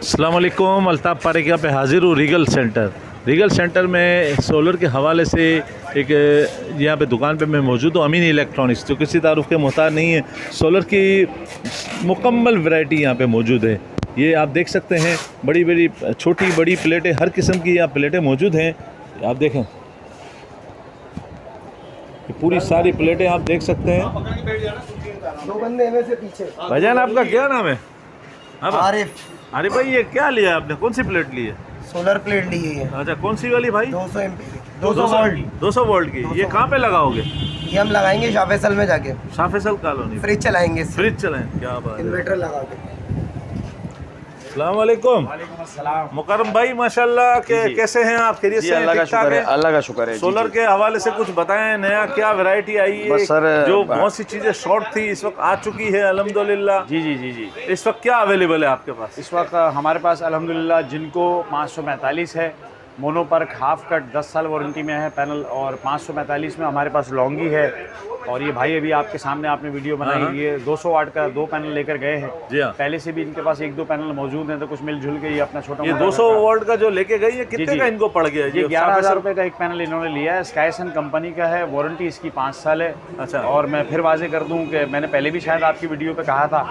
अस्सलाम वालेकुम। अल्ताफ़ पारेख यहाँ पे हाज़िर हूँ रीगल सेंटर में सोलर के हवाले से एक यहाँ पे दुकान पे मैं मौजूद हूँ। अमीन इलेक्ट्रॉनिक्स जो किसी तारुफ के मोहताज नहीं है, सोलर की मुकम्मल वैरायटी यहाँ पे मौजूद है। ये आप देख सकते हैं, बड़ी बड़ी छोटी बड़ी प्लेटें, हर किस्म की यहाँ प्लेटें मौजूद हैं। आप देखें, ये पूरी सारी प्लेटें आप देख सकते हैं। दो बंदे में से पीछे। भाईजान आपका क्या नाम है? आरिफ। अरे भाई, ये क्या लिया आपने? कौन सी प्लेट ली है? सोलर प्लेट ली है। अच्छा, कौन सी वाली भाई? 200 एमपी 200 वोल्ट 200 वोल्ट की। ये कहाँ पे लगाओगे? ये हम लगाएंगे शाह फैसल में जाके। शाह फैसल कॉलोनी। फ्रिज चलाएंगे, फ्रिज चलाएं, क्या बात है। इन्वर्टर लगा के। अस्सलाम वालेकुम। मुकरम भाई, माशाल्लाह के कैसे हैं आप? खैरियत से हैं? अल्लाह का शुक्र है, अल्लाह का शुक्र है। सोलर के हवाले से कुछ बताएं, नया क्या वैरायटी आई है? बस सर, जो बहुत सी चीजें शॉर्ट थी इस वक्त आ चुकी है अल्हम्दुलिल्लाह। जी जी जी जी। इस वक्त क्या अवेलेबल है आपके पास? इस वक्त हमारे पास अल्हम्दुलिल्लाह जिनको 545 है, मोनोपर्क हाफ कट 10 साल वारंटी में है पैनल, और 545 में हमारे पास लॉन्गी है। और ये भाई अभी आपके सामने आपने वीडियो बनाई, ये 200 वाट का 2 पैनल लेकर गए हैं। जी हाँ। पहले से भी इनके पास 1-2 पैनल मौजूद हैं, तो कुछ मिलजुल के ये अपना छोटा ये 200 वोल्ट का जो लेके गई है, कितने जी। का इनको पड़ गया? ये 11,000 रुपये का एक पैनल इन्होंने लिया है। स्काईसन कंपनी का है, वारंटी इसकी 5 साल है। अच्छा। और मैं फिर वाजे कर दूं कि मैंने पहले भी शायद आपकी वीडियो पे कहा था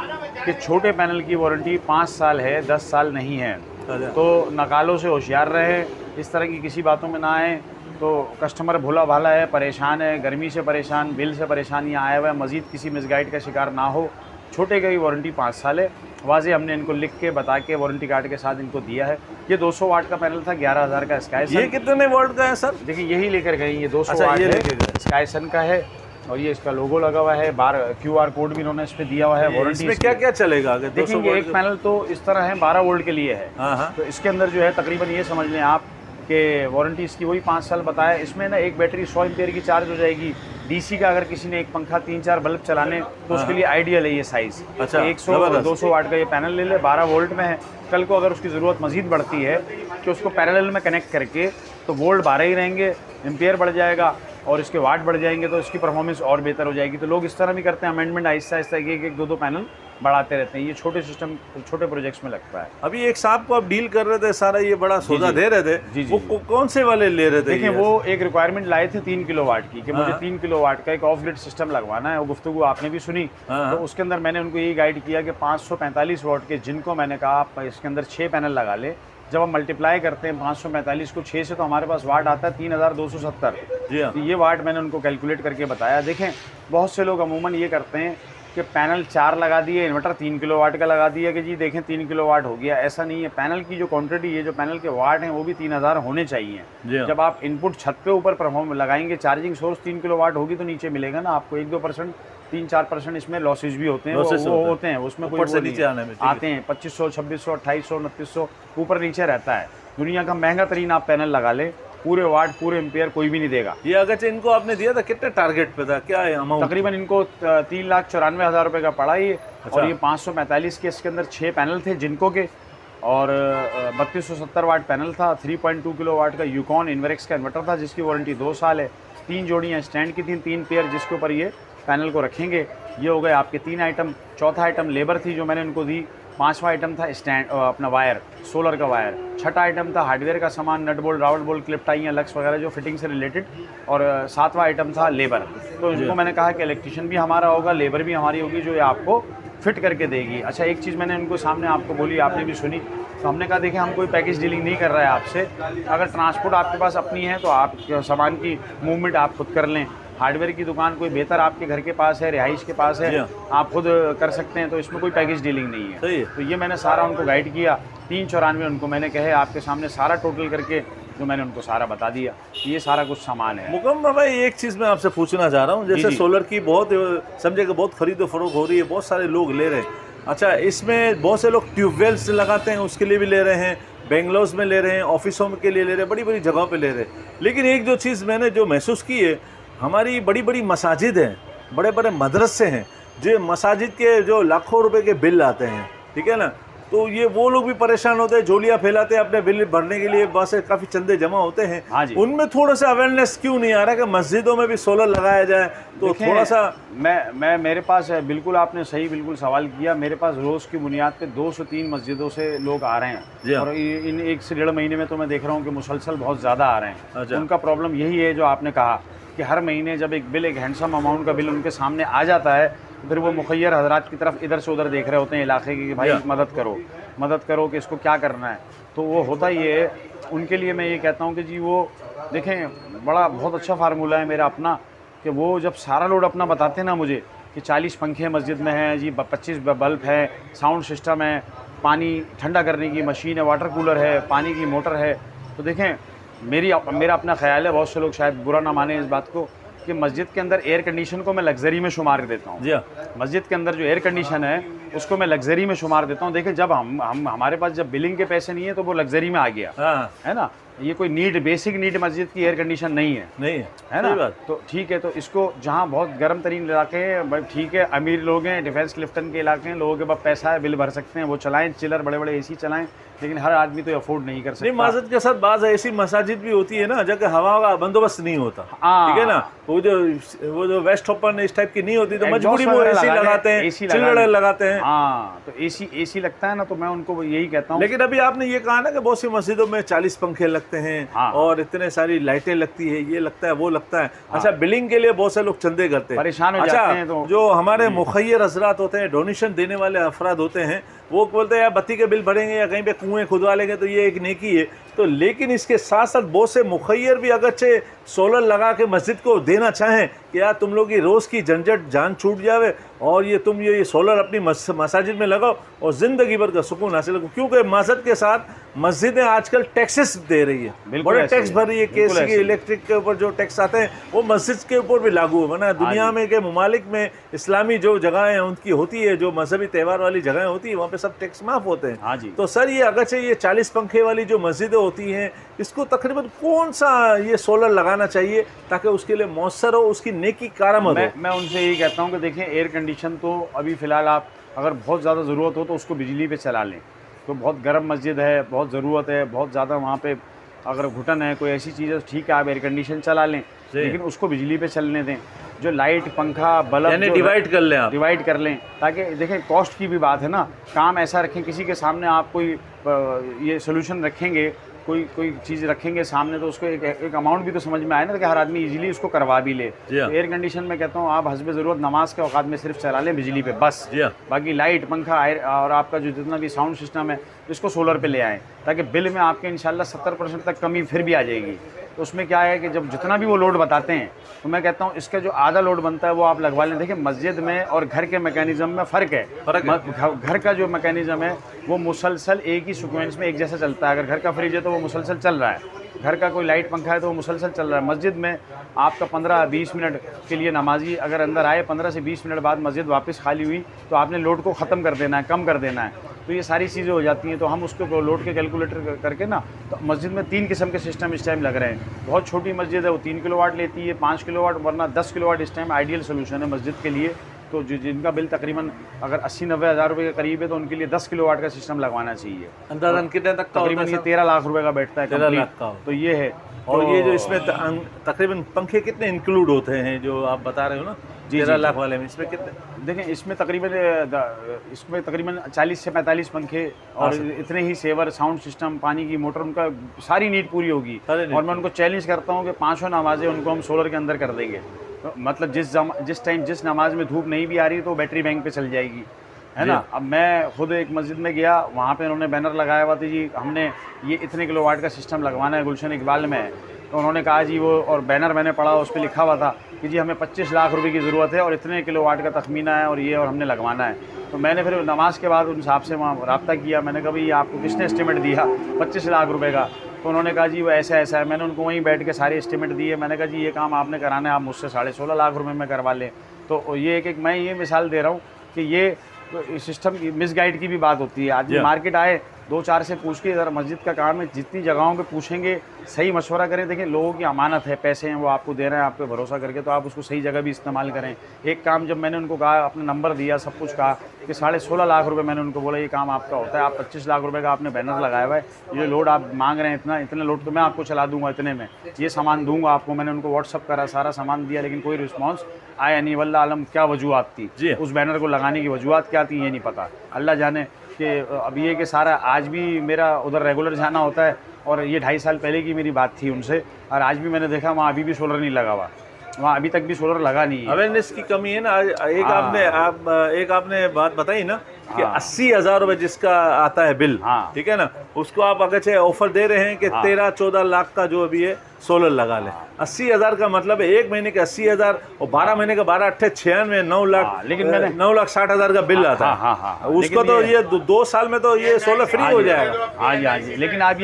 कि छोटे पैनल की वारंटी 5 साल है, 10 साल नहीं है। अच्छा। तो नकालों से होशियार रहें, इस तरह की किसी बातों में ना आए। तो कस्टमर भोला भाला है, परेशान है, गर्मी से परेशान, बिल से परेशान यहाँ आया हुआ है, मज़ीद किसी मिसगाइड का शिकार ना हो। छोटे की वारंटी 5 साल है। वाजे हमने इनको लिख के बता के वारंटी कार्ड के साथ इनको दिया है। ये 200 वाट का पैनल था, 11,000 का स्काईसन। ये कितने वोल्ट का है सर? देखिए यही लेकर गए, ये 200 अच्छा, वाट ये है, लेके गए। स्काईसन का है। और ये इसका लोगो लगा हुआ है, बार QR कोड भी इन्होंने इस पे दिया हुआ है। वारंटी इसमें क्या क्या चलेगा? अगर 200 देखेंगे, वोल्ट एक पैनल तो इस तरह है 12 वोल्ट के लिए है। हाँ हाँ। तो इसके अंदर जो है तकरीबन ये समझ लें आप कि वारंटी इसकी वही 5 साल बताया। इसमें ना एक बैटरी 100 एम्पियर की चार्ज हो जाएगी। DC का अगर किसी ने एक पंखा 3-4 बल्ब चलाने तो उसके लिए आइडियल है ये साइज़। अच्छा, 100-200 वाट का ये पैनल ले ले, 12 वोल्ट में है। कल को अगर उसकी ज़रूरत मज़ीद बढ़ती है कि उसको पैरेलल में कनेक्ट करके, तो वोल्ट 12 ही रहेंगे, एम्पियर बढ़ जाएगा और इसके वाट बढ़ जाएंगे, तो इसकी परफॉर्मेंस और बेहतर हो जाएगी। तो लोग इस तरह भी करते हैं, अमेंडमेंट आहिस्ता आहिस्ता एक 2-2 पैनल बढ़ाते रहते हैं। ये छोटे सिस्टम, छोटे प्रोजेक्ट्स में लगता है। अभी एक साहब को आप डील कर रहे थे, सारा ये बड़ा सौदा दे रहे थे। जी, जी, वो कौन से वाले ले रहे थे? देखिए, वो एक रिक्वायरमेंट लाए थे 3 किलो वाट की, कि मुझे 3 किलो वाट का एक ऑफ ग्रिड सिस्टम लगवाना है। वो गुफ्तगू आपने भी सुनी। तो उसके अंदर मैंने उनको यही गाइड किया कि 545 वाट के, जिनको मैंने कहा आप इसके अंदर 6 पैनल लगा ले। जब हम मल्टीप्लाई करते हैं 545 को 6 से, तो हमारे पास वाट आता है 3270। जी हाँ। तो ये वाट मैंने उनको कैलकुलेट करके बताया। देखें, बहुत से लोग अमूमन ये करते हैं कि पैनल 4 लगा दिए, इन्वर्टर 3 किलो वाट का लगा दिया कि जी देखें 3 किलो वाट हो गया। ऐसा नहीं है। पैनल की जो क्वांटिटी है, जो पैनल के वाट हैं, वो भी 3000 होने चाहिए। हाँ। जब आप इनपुट छत पे ऊपर परफॉर्म लगाएंगे, चार्जिंग सोर्स 3 किलो वाट होगी तो नीचे मिलेगा ना आपको। 1-2%, 3-4% इसमें लॉसेज भी होते हैं, वो होते हैं, उसमें कोई से नीचे आने में आते हैं 2500, 2600, 2800, 2900 ऊपर नीचे रहता है। दुनिया का महंगा तरीन आप पैनल लगा ले, पूरे वाट पूरे एम्पियर कोई भी नहीं देगा। ये अगर इनको आपने दिया था, कितने टारगेट पे था? क्या है अमाउंट? तकरीबन इनको 3,94,000 रुपये का पड़ा ये। अच्छा। और ये 545 के, इसके अंदर 6 पैनल थे जिनको के, और 3270 वाट पैनल था। 3.2 किलो वाट का यूकॉन इन्वेरेक्स का इन्वर्टर था, जिसकी वारंटी 2 साल है। 3 जोड़ियाँ स्टैंड की थी, 3 पेयर जिसके ऊपर ये पैनल को रखेंगे। ये हो गए आपके 3 आइटम। चौथा आइटम लेबर थी जो मैंने उनको दी। 5वां आइटम था स्टैंड, अपना वायर, सोलर का वायर। 6ठा आइटम था हार्डवेयर का सामान, नट बोल्ट, रावट बोल्ट, क्लिप टाई या लक्स वगैरह जो फिटिंग से रिलेटेड। और 7वां आइटम था लेबर। तो इनको मैंने कहा कि इलेक्ट्रिशियन भी हमारा होगा, लेबर भी हमारी होगी, जो ये आपको फिट करके देगी। अच्छा, एक चीज़ मैंने उनको सामने आपको बोली, आपने भी सुनी। तो हमने कहा देखिए, हम कोई पैकेज डीलिंग नहीं कर रहा है आपसे। अगर ट्रांसपोर्ट आपके पास अपनी है तो आप सामान की मूवमेंट आप खुद कर लें। हार्डवेयर की दुकान कोई बेहतर आपके घर के पास है, रिहाइश के पास है, आप खुद कर सकते हैं। तो इसमें कोई पैकेज डीलिंग नहीं है। सही है। तो ये मैंने सारा उनको गाइड किया। 394 उनको मैंने कहे, आपके सामने सारा टोटल करके जो मैंने उनको सारा बता दिया। ये सारा कुछ सामान है। मुकम्मल भाई, एक चीज़ मैं आपसे पूछना चाह रहा हूँ, जैसे सोलर की बहुत समझे कि बहुत खरीदो फरोख्त हो रही है, बहुत सारे लोग ले रहे हैं। अच्छा, इसमें बहुत से लोग ट्यूबवेल्स लगाते हैं, उसके लिए भी ले रहे हैं, बेंगलोर में ले रहे हैं, ऑफिसों के लिए ले रहे हैं, बड़ी बड़ी जगहों पे ले रहे हैं। लेकिन एक जो चीज़ मैंने जो महसूस की है, हमारी बड़ी बड़ी मसाजिद हैं, बड़े बड़े मदरसे हैं, जो मसाजिद के जो लाखों रुपए के बिल आते हैं, ठीक है ना, तो ये वो लोग भी परेशान होते हैं, झोलियाँ फैलाते हैं अपने बिल भरने के लिए, वहाँ से काफ़ी चंदे जमा होते हैं। हाँ जी। उनमें थोड़ा सा अवेयरनेस क्यों नहीं आ रहा कि मस्जिदों में भी सोलर लगाया जाए? तो देखें, थोड़ा सा मैं मेरे पास है, बिल्कुल आपने सही बिल्कुल सवाल किया। मेरे पास रोज़ की बुनियाद पे 2 से 3 मस्जिदों से लोग आ रहे जी हैं हाँ। और इन 1 से 1.5 महीने में तो मैं देख रहा हूँ कि मुसलसल बहुत ज़्यादा आ रहे हैं। अच्छा। उनका प्रॉब्लम यही है जो आपने कहा कि हर महीने जब एक बिल, एक हैंडसम अमाउंट का बिल उनके सामने आ जाता है, तो फिर वो मुखय्यर हजरात की तरफ इधर से उधर देख रहे होते हैं इलाके की कि भाई मदद करो कि इसको क्या करना है। तो वो होता ही है उनके लिए। मैं ये कहता हूँ कि जी वो देखें, बहुत अच्छा फार्मूला है मेरा अपना कि वो जब सारा लोड अपना बताते हैं ना मुझे कि 40 पंखे मस्जिद में हैं जी, 25 बल्ब है, साउंड सिस्टम है, पानी ठंडा करने की मशीन है, वाटर कूलर है, पानी की मोटर है। तो देखें, मेरा अपना ख्याल है, बहुत से लोग शायद बुरा ना माने इस बात को, कि मस्जिद के अंदर एयर कंडीशन को मैं लग्जरी में शुमार देता हूँ। जी हाँ। मस्जिद के अंदर जो एयर कंडीशन है उसको मैं लग्जरी में शुमार देता हूँ। देखिए, जब हमारे पास जब बिलिंग के पैसे नहीं है तो वो लग्जरी में आ गया, हाँ है ना। ये कोई बेसिक नीड मस्जिद की एयर कंडीशन नहीं है, नहीं है सही ना। बात। तो ठीक है, तो इसको जहाँ बहुत गर्म तरीन इलाके हैं भाई, ठीक है, अमीर लोग हैं, डिफेंस क्लिफ्टन के इलाके हैं, लोगों के पास पैसा है, बिल भर सकते हैं, वो चलाएं चिलर, बड़े बड़े एसी चलाएं, लेकिन हर आदमी तो अफोर्ड नहीं कर नहीं, सकता। मस्जिद के साथ बाज़ ऐसी मसाजिद भी होती है ना जगह हवा का बंदोबस्त नहीं होता, हाँ। ठीक है ना। वो जो वेस्ट ओपन इस टाइप की नहीं होती तो एग्जॉस्ट मजबूरी में वगैरह एसी लगाते हैं, एसी चिल्लड़ लगाते हैं। हाँ, तो एसी लगता है ना, तो मैं उनको यही कहता हूँ। लेकिन अभी आपने ये कहा ना कि बहुत सी मस्जिदों में 40 पंखे लगते हैं हाँ। और इतने सारी लाइटें लगती है, ये लगता है वो लगता है। अच्छा, बिलिंग के लिए बहुत से लोग चंदे करते हैं, परेशान हो जाते हैं। तो जो हमारे मुखय्यर हजरात होते हैं, डोनेशन देने वाले अफराद होते हैं, वो बोलते हैं यार बत्ती के बिल भरेंगे या कहीं पे कुएं खुदवा लेंगे तो ये एक नेकी है। तो लेकिन इसके साथ साथ बहुत से मुखय्यर भी अगरचे सोलर लगा के मस्जिद को देना चाहें कि यार तुम लोग की रोज़ की झंझट जान छूट जावे और तुम ये सोलर अपनी मसाजिद में लगाओ और ज़िंदगी भर का सुकून हासिल करो, क्योंकि मस्जिद के साथ मस्जिदें आजकल टैक्सेस दे रही है, बड़े टैक्स भर रही है। केसी के इलेक्ट्रिक के ऊपर जो टैक्स आते हैं वो मस्जिद के ऊपर भी लागू है, वरना दुनिया में के ममालिक में इस्लामी जो जगहें हैं उनकी होती है, जो मजहबी त्यौहार वाली जगहें होती है, वहाँ पे सब टैक्स माफ़ होते हैं। हाँ जी। तो सर, ये अगरचे ये 40 पंखे वाली जो मस्जिदें होती हैं, इसको तकरीबन कौन सा ये सोलर लगाना चाहिए ताकि उसके लिए मौसर हो, उसकी नेकी कारामद हो? मैं उनसे यही कहता हूँ कि देखें, एयर कंडीशन तो अभी फ़िलहाल आप अगर बहुत ज़्यादा ज़रूरत हो तो उसको बिजली पे चला लें। तो बहुत गर्म मस्जिद है, बहुत ज़रूरत है, बहुत ज़्यादा वहाँ पे अगर घुटन है, कोई ऐसी चीज़ है, ठीक है, आप एयर कंडीशन चला लें, लेकिन उसको बिजली पे चलने दें। जो लाइट, पंखा, बल्ब यानी डिवाइड कर लें, आप डिवाइड कर लें, ताकि देखें कॉस्ट की भी बात है ना। काम ऐसा रखें, किसी के सामने आप कोई ये सोल्यूशन रखेंगे, कोई चीज़ रखेंगे सामने, तो उसको एक अमाउंट भी तो समझ में आए ना कि हर आदमी इजीली उसको करवा भी ले। तो एयर कंडीशन में कहता हूँ आप हस्ब ज़रूरत नमाज के औकात में सिर्फ चला लें बिजली पे बस। बाकी लाइट, पंखा और आपका जो जितना भी साउंड सिस्टम है इसको सोलर पे ले आएँ, ताकि बिल में आपके इंशाल्लाह 70% तक कमी फिर भी आ जाएगी। तो उसमें क्या है कि जब जितना भी वो लोड बताते हैं, तो मैं कहता हूँ इसका जो आधा लोड बनता है वो आप लगवा लें। देखिए, मस्जिद में और घर के मैकेनिज़्म में फ़र्क है। घर का जो मैकेनिज़्म है वो मुसलसल एक ही सीक्वेंस में एक जैसा चलता है। अगर घर का फ्रिज है तो वो मुसलसल चल रहा है, घर का कोई लाइट पंखा है तो वो मुसलसल चल रहा है। मस्जिद में आपका 15-20 मिनट के लिए नमाजी अगर अंदर आए, 15 से 20 मिनट बाद मस्जिद वापस खाली हुई तो आपने लोड को ख़त्म कर देना है, कम कर देना है। तो ये सारी चीज़ें हो जाती हैं। तो हम उसको लोड के कैलकुलेटर करके ना, तो मस्जिद में 3 किस्म के सिस्टम इस टाइम लग रहे हैं। बहुत छोटी मस्जिद है वो 3 किलोवाट लेती है, 5 किलोवाट, वरना 10 किलोवाट इस टाइम आइडियल सोल्यूशन है मस्जिद के लिए। तो जिनका बिल तकरीबन अगर 80-90 हज़ार रुपये के करीब है तो उनके लिए 10 किलोवाट का सिस्टम लगवाना चाहिए। अंदाज़न कितने तक का तकरीबन ये 13 लाख रुपए का बैठता है, 13 लाख का। तो ये है। और ये जो इसमें तकरीबन पंखे कितने इंक्लूड होते हैं जो आप बता रहे हो ना, 13 लाख वाले में, इसमें कितने? देखें, इसमें तकरीबन 40 से 45 पंखे और इतने ही सेवर, साउंड सिस्टम, पानी की मोटर, उनका सारी नीड पूरी होगी। और मैं उनको चैलेंज करता हूँ कि 5 नमाजें उनको हम सोलर के अंदर कर देंगे। तो मतलब जिस टाइम जिस नमाज में धूप नहीं भी आ रही तो बैटरी बैंक पे चल जाएगी, है ना। अब मैं खुद एक मस्जिद में गया, वहाँ पे उन्होंने बैनर लगाया हुआ था जी हमने ये इतने किलोवाट का सिस्टम लगवाना है, गुलशन इकबाल में। तो उन्होंने कहा जी वो, और बैनर मैंने पढ़ा, उस पर लिखा हुआ था कि जी हमें 25 लाख रुपए की ज़रूरत है और इतने किलोवाट का तखमीना है और ये, और हमने लगवाना है। तो मैंने फिर नमाज के बाद उन साहब से वहाँ रब्ता किया, मैंने कहा भाई आपको किसने एस्टिमेट दिया 25 लाख रुपए का? तो उन्होंने कहा जी वो ऐसा ऐसा है। मैंने उनको वहीं बैठ के सारे एस्टिमेट दिए। मैंने कहा जी ये काम आपने कराना है, आप मुझसे 16.5 लाख रुपए में करवा लें। तो ये मैं ये मिसाल दे रहा हूँ कि ये सिस्टम की मिसगाइड की भी बात होती है। आदमी मार्केट आए 2-4 से पूछ के ज़रा मस्जिद का काम है, जितनी जगहों पे पूछेंगे सही मशवरा करें। देखिए लोगों की अमानत है, पैसे हैं वो आपको दे रहे हैं, आप पे भरोसा करके, तो आप उसको सही जगह भी इस्तेमाल करें। एक काम जब मैंने उनको कहा, अपना नंबर दिया, सब कुछ कहा कि 16.5 लाख रुपए मैंने उनको बोला ये काम आपका होता है, आप 25 लाख रुपए का आपने बैनर लगाया हुआ है, ये लोड आप मांग रहे हैं इतना लोड तो मैं आपको चला दूंगा इतने में, ये सामान दूंगा आपको। मैंने उनको व्हाट्सअप करा, सारा सामान दिया, लेकिन कोई रिस्पॉन्स आया नहीं। वल्लाह आलम क्या वजूहत थी, जी। उस बैनर को लगाने की वजूहत क्या थी ये नहीं पता, अल्लाह जाने। कि अब ये कि सारा आज भी मेरा उधर रेगुलर जाना होता है, और ये 2.5 साल पहले की मेरी बात थी उनसे, और आज भी मैंने देखा वहाँ अभी भी सोलर नहीं लगा हुआ, वहाँ अभी तक भी सोलर लगा नहीं है। अवेयरनेस की कमी है ना। एक आपने बात बताई ना कि हाँ। 80,000 रुपए जिसका आता है बिल, हाँ। ठीक है ना, उसको आप अगर चाहे ऑफर दे रहे हैं कि 13-14 लाख का जो अभी है सोलर लगा ले। 80,000 का मतलब है 1 महीने के 80,000 और 12 महीने का 12 अट्ठे 96, 9 लाख, लेकिन मैंने 9,60,000 का बिल आता है। हाँ, उसको तो ये 2 साल में तो ये सोलर फ्री हो जाएगा। हाँ जी। लेकिन आप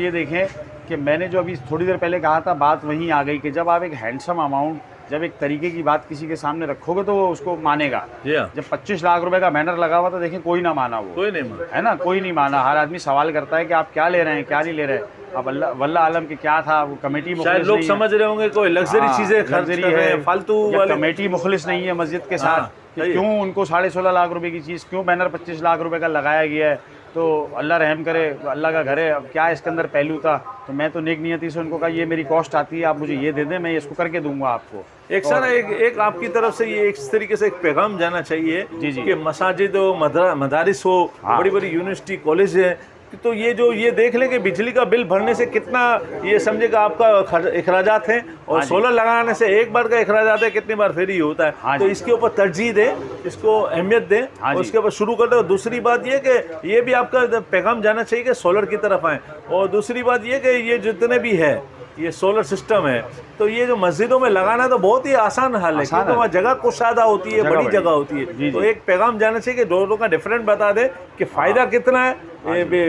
ये देखें कि मैंने जो अभी थोड़ी देर पहले कहा था, बात वहीं आ गई कि जब आप एक हैंडसम अमाउंट, जब एक तरीके की बात किसी के सामने रखोगे तो वो उसको मानेगा। जब 25 लाख रुपए का बैनर लगा हुआ तो देखिए कोई ना माना, वो कोई नहीं माना, है ना, कोई नहीं माना। हर आदमी सवाल करता है कि आप क्या ले रहे हैं, क्या नहीं ले रहे। अब वल्लाह आलम के क्या था, वो कमेटी शायद लोग समझ रहे होंगे कोई लग्जरी चीजें खर्च कर रहे हैं, फालतू वाले। कमेटी मुखलिस नहीं है मस्जिद के साथ, कि क्यों उनको 16.5 लाख रुपए की चीज़, क्यों बैनर 25 लाख रुपए का लगाया गया है। तो अल्लाह रहम करे, अल्लाह का घर है। अब क्या इसके अंदर पहलू था, तो मैं तो नेक नियति से उनको कहा ये मेरी कॉस्ट आती है, आप मुझे ये दे दें, मैं इसको करके दूंगा आपको। एक सर एक आपकी तरफ से ये एक तरीके से एक पैगाम जाना चाहिए जी। कि मसाजिद हो, मदारिस हो, बड़ी बड़ी यूनिवर्सिटी कॉलेज है, तो ये देख लें कि बिजली का बिल भरने से कितना ये समझेगा आपका अखराजात हैं, और सोलर लगाने से एक बार का अखराजात है, कितनी बार फ्री होता है। तो इसके ऊपर तरजीह दें, इसको अहमियत दें, और उसके ऊपर शुरू कर दो। दूसरी बात ये कि ये भी आपका पैगाम जाना चाहिए कि सोलर की तरफ आएँ। और दूसरी बात ये कि ये जितने भी है ये सोलर सिस्टम है, तो ये जो मस्जिदों में लगाना तो बहुत ही आसान हल है, क्योंकि वहाँ जगह कुशादा होती है, बड़ी जगह होती है। तो एक पैगाम जाना चाहिए कि दोनों का डिफरेंट बता दे कि फ़ायदा कितना है,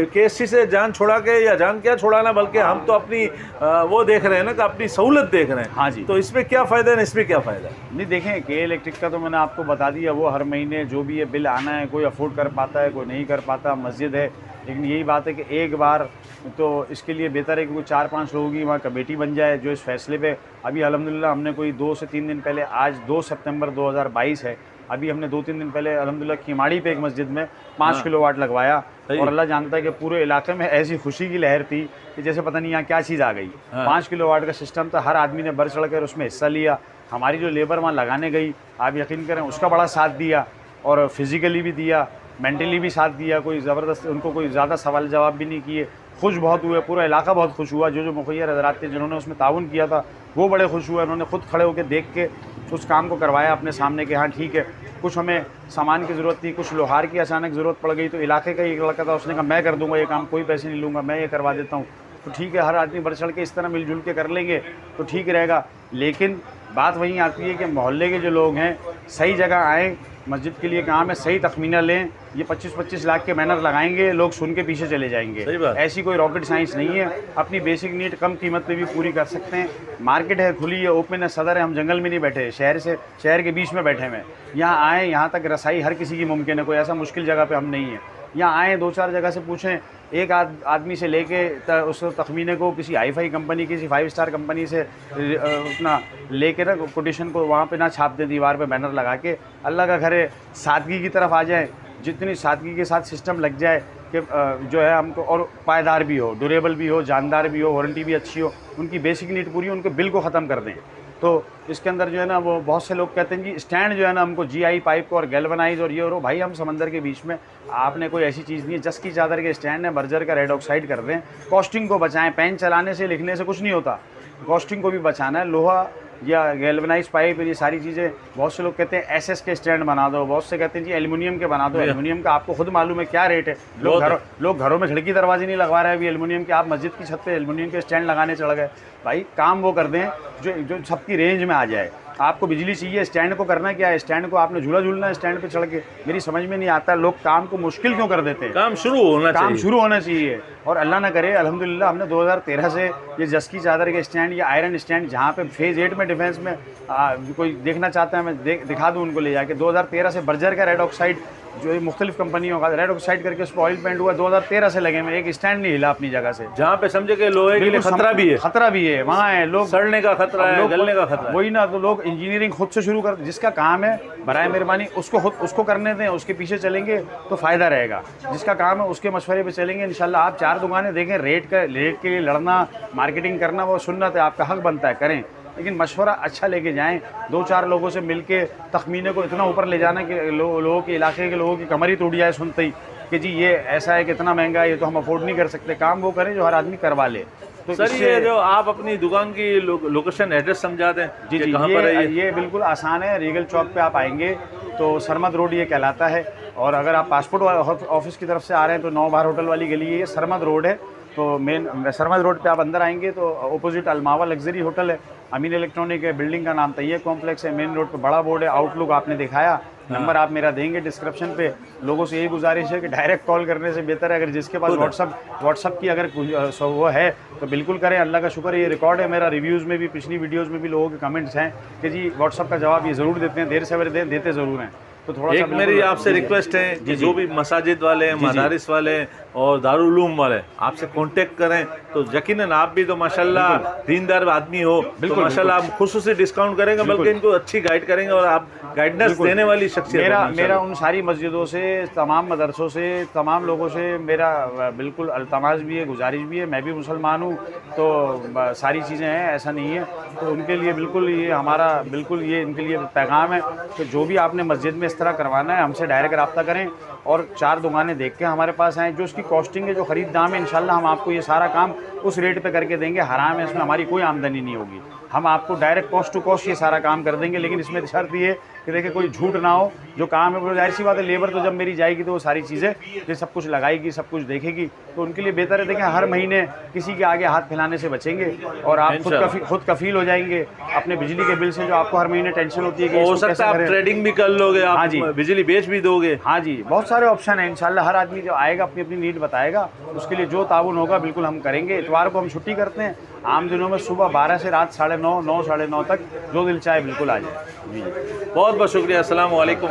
केसी से जान छुड़ा के, या जान क्या छुड़ाना, बल्कि हम तो अपनी वो देख रहे हैं ना कि अपनी सहूलत देख रहे हैं। हाँ जी। तो इसमें क्या फ़ायदा है, इसमें क्या फ़ायदा है? नहीं देखें, के इलेक्ट्रिक का तो मैंने आपको बता दिया, वो हर महीने जो भी ये बिल आना है, कोई अफोर्ड कर पाता है, कोई नहीं कर पाता, मस्जिद है। लेकिन यही बात है कि एक बार तो इसके लिए बेहतर है कि कोई 4-5 लोगों की वहाँ कमेटी बन जाए जो इस फैसले पे। अभी अल्हम्दुलिल्लाह हमने कोई 2 से 3 दिन पहले, आज 2 सितंबर 2022 है, अभी हमने 2-3 दिन पहले अल्हम्दुलिल्लाह खिमाड़ी पे एक मस्जिद में 5 किलोवाट लगवाया, और अल्लाह जानता है कि पूरे इलाके में ऐसी खुशी की लहर थी कि जैसे पता नहीं यहाँ क्या चीज़ आ गई। 5 किलोवाट का सिस्टम था, हर आदमी ने बढ़ चढ़ कर उसमें हिस्सा लिया। हमारी जो लेबर वहाँ लगाने गई, आप यकीन करें, उसका बड़ा साथ दिया, और फिज़िकली भी दिया, मेंटली भी साथ दिया। कोई ज़बरदस्त, उनको कोई ज़्यादा सवाल जवाब भी नहीं किए, खुश बहुत हुए, पूरा इलाका बहुत खुश हुआ। जो मुखिया हज़रात थे जिन्होंने उसमें ताउन किया था वो बड़े खुश हुए, उन्होंने खुद खड़े होकर देख के उस काम को करवाया अपने सामने कि हाँ ठीक है। कुछ हमें सामान की ज़रूरत थी, कुछ लोहार की अचानक ज़रूरत पड़ गई, तो इलाके का एक लड़का था, उसने कहा मैं कर दूँगा ये काम, कोई पैसे नहीं लूँगा, मैं ये करवा देता हूँ। तो ठीक है, हर आदमी बढ़ चढ़ के इस तरह मिलजुल के कर लेंगे तो ठीक रहेगा। लेकिन बात वहीं आती है कि मोहल्ले के जो लोग हैं सही जगह आएँ, मस्जिद के लिए काम है, सही तखमीना लें। ये 25-25 लाख के बैनर लगाएंगे, लोग सुन के पीछे चले जाएंगे। ऐसी कोई रॉकेट साइंस नहीं है, अपनी बेसिक नीड कम कीमत पे भी पूरी कर सकते हैं। मार्केट है, खुली है, ओपन है, सदर है, हम जंगल में नहीं बैठे, शहर के बीच में बैठे हुए। यहाँ आएँ, यहाँ तक रसाई हर किसी की मुमकिन है, कोई ऐसा मुश्किल जगह पे हम नहीं है। यहाँ आएँ, 2-4 जगह से पूछें, एक आदमी से लेके उस तखमीने को किसी हाई-फाई कंपनी, किसी 5 स्टार कंपनी से अपना लेके ना कोटेशन को वहाँ पे ना छाप दें दीवार पे बैनर लगा के। अल्लाह का घर है, सादगी की तरफ आ जाए, जितनी सादगी के साथ सिस्टम लग जाए कि जो है हमको, और पायदार भी हो, ड्यूरेबल भी हो, जानदार भी हो, वारंटी भी अच्छी हो, उनकी बेसिक नीड पूरी हो, उनके बिल को ख़त्म कर दें। तो इसके अंदर जो है ना, वो बहुत से लोग कहते हैं जी स्टैंड जो है ना हमको GI पाइप को और गैल्वनाइज और ये और भाई हम समंदर के बीच में, आपने कोई ऐसी चीज़ नहीं है, जस की चादर के स्टैंड है, बर्जर का रेड ऑक्साइड कर दें, कॉस्टिंग को बचाएं। पेन चलाने से, लिखने से कुछ नहीं होता, कॉस्टिंग को भी बचाना है। लोहा या गैल्वनाइज पाइप, ये सारी चीज़ें, बहुत से लोग कहते हैं SS के स्टैंड बना दो, बहुत से कहते हैं जी एल्युमिनियम के बना दो। एल्युमिनियम का आपको खुद मालूम है क्या रेट है। लोग घरों में खिड़की दरवाजे नहीं लगवा रहे हैं अभी एल्युमिनियम के, आप मस्जिद की छत पे एल्युमिनियम के स्टैंड लगाने चढ़ गए। भाई काम वो कर दें जो सबकी रेंज में आ जाए। आपको बिजली चाहिए, स्टैंड को करना क्या है, स्टैंड को आपने झूला झूलना है स्टैंड पे चढ़ के। मेरी समझ में नहीं आता लोग काम को मुश्किल क्यों कर देते हैं। काम शुरू होना चाहिए। और अल्लाह ना करे, अल्हम्दुलिल्लाह हमने 2013 से ये जस की चादर के स्टैंड या आयरन स्टैंड, जहाँ पे फेज़ 8 में डिफेंस में कोई देखना चाहता है, मैं दिखा दूँ उनको ले जाके। 2013 से बर्जर का रेड ऑक्साइड जो ये मुख्तलिफ कंपनियों का रेड ऑक्साइड करके उस पर ऑयल पेंट हुआ 2013 से लगे हुए, एक स्टैंड नहीं हिला अपनी जगह से। जहाँ पे समझे कि लोहे के लिए खतरा भी है, खतरा भी है, वहाँ है लोग सड़ने का खतरा है, गलने का खतरा है। वही ना, तो लोग इंजीनियरिंग खुद से शुरू कर, जिसका काम है बराए मेहरबानी उसको करने दें, उसके पीछे चलेंगे तो फ़ायदा रहेगा। जिसका काम है उसके मशवरे पे चलेंगे इंशाल्लाह। आप 4 दुकानें देखें, रेट के लिए लड़ना, मार्केटिंग करना वो सुन्नत है, आपका हक बनता है, करें, लेकिन मशवरा अच्छा लेके जाएं। 2-4 लोगों से मिलके तखमीने को इतना ऊपर ले जाना कि लोगों के इलाके के लोगों की कमर ही टूट जाए सुनते ही कि जी ये ऐसा है कि इतना महंगा है, ये तो हम अफोर्ड नहीं कर सकते। काम वो करें जो हर आदमी करवा ले। तो सर ये जो आप अपनी दुकान की लोकेशन एड्रेस समझा दें जी जी, कहाँ पर है ये बिल्कुल आसान है। रीगल चौक पे आप आएंगे तो सरमद रोड ये कहलाता है, और अगर आप पासपोर्ट ऑफिस की तरफ से आ रहे हैं तो 9 बार होटल वाली गली है, ये सरमद रोड है। तो मेन सरमद रोड पे आप अंदर आएंगे तो ऑपोजिट अलमावा लग्जरी होटल है, अमीन इलेक्ट्रॉनिक है, बिल्डिंग का नाम तैयब कॉम्प्लेक्स है, मेन रोड पे बड़ा बोर्ड है, आउटलुक आपने दिखाया, नंबर आप मेरा देंगे डिस्क्रिप्शन पे। लोगों से यही गुजारिश है कि डायरेक्ट कॉल करने से बेहतर है अगर जिसके पास व्हाट्सअप की अगर वो है तो बिल्कुल करें। अल्लाह का शुक्र है ये रिकॉर्ड है मेरा, रिव्यूज़ में भी, पिछली वीडियोज़ में भी लोगों के कमेंट्स हैं कि जी व्हाट्सअप का जवाब ये ज़रूर देते हैं, देर से देते ज़रूर हैं। तो थोड़ा एक मेरी आपसे रिक्वेस्ट है कि जो भी मसाजिद वाले, मदारिस वाले और दारुल उलूम वाले आपसे कांटेक्ट करें तो यकीनन आप भी तो माशाल्लाह दीनदार आदमी हो, तो माशाल्लाह आप खुसूसी डिस्काउंट करेंगे, बल्कि इनको अच्छी गाइड करेंगे और आप गाइडेंस देने वाली शख्सियत। मेरा उन सारी मस्जिदों से, तमाम मदरसों से, तमाम लोगों से मेरा बिल्कुल अल्तमास भी है, गुजारिश भी है। मैं भी मुसलमान हूँ तो सारी चीज़ें हैं, ऐसा नहीं है। तो उनके लिए बिल्कुल ये हमारा बिल्कुल ये इनके लिए पैगाम है कि जो भी आपने मस्जिद में इस तरह करवाना है हमसे डायरेक्ट रब्ता करें और 4 दुकानें देख के हमारे पास आएँ। जो उसकी कॉस्टिंग है, जो ख़रीद दाम है, इंशाल्लाह हम आपको ये सारा काम उस रेट पे करके देंगे। हराम है, इसमें हमारी कोई आमदनी नहीं होगी, हम आपको डायरेक्ट कॉस्ट टू कॉस्ट ये सारा काम कर देंगे। लेकिन इसमें शर्त ये कि देखिए कोई झूठ ना हो, जो काम है वो जाहिर सी बात है, लेबर तो जब मेरी जाएगी तो वो सारी चीज़ें ये सब कुछ लगाएगी, सब कुछ देखेगी, तो उनके लिए बेहतर है। देखें हर महीने किसी के आगे हाथ फैलाने से बचेंगे और आप खुद कफील हो जाएंगे अपने बिजली के बिल से, जो आपको हर महीने टेंशन होती है कि हो सकता है आप ट्रेडिंग भी कर लोगे, आप हाँ जी, बिजली बेच भी दोगे। हाँ जी, बहुत सारे ऑप्शन हैं इंशाल्लाह। हर आदमी जो आएगा अपनी अपनी नीड बताएगा, उसके लिए जो ताउन होगा बिल्कुल हम करेंगे। इतवार को हम छुट्टी करते हैं, आम दिनों में सुबह 12 से रात 9:30, 9 साढ़े 9 तक जो दिल चाहे बिल्कुल आ जाए। जी बहुत बहुत शुक्रिया। अस्सलाम वालेकुम।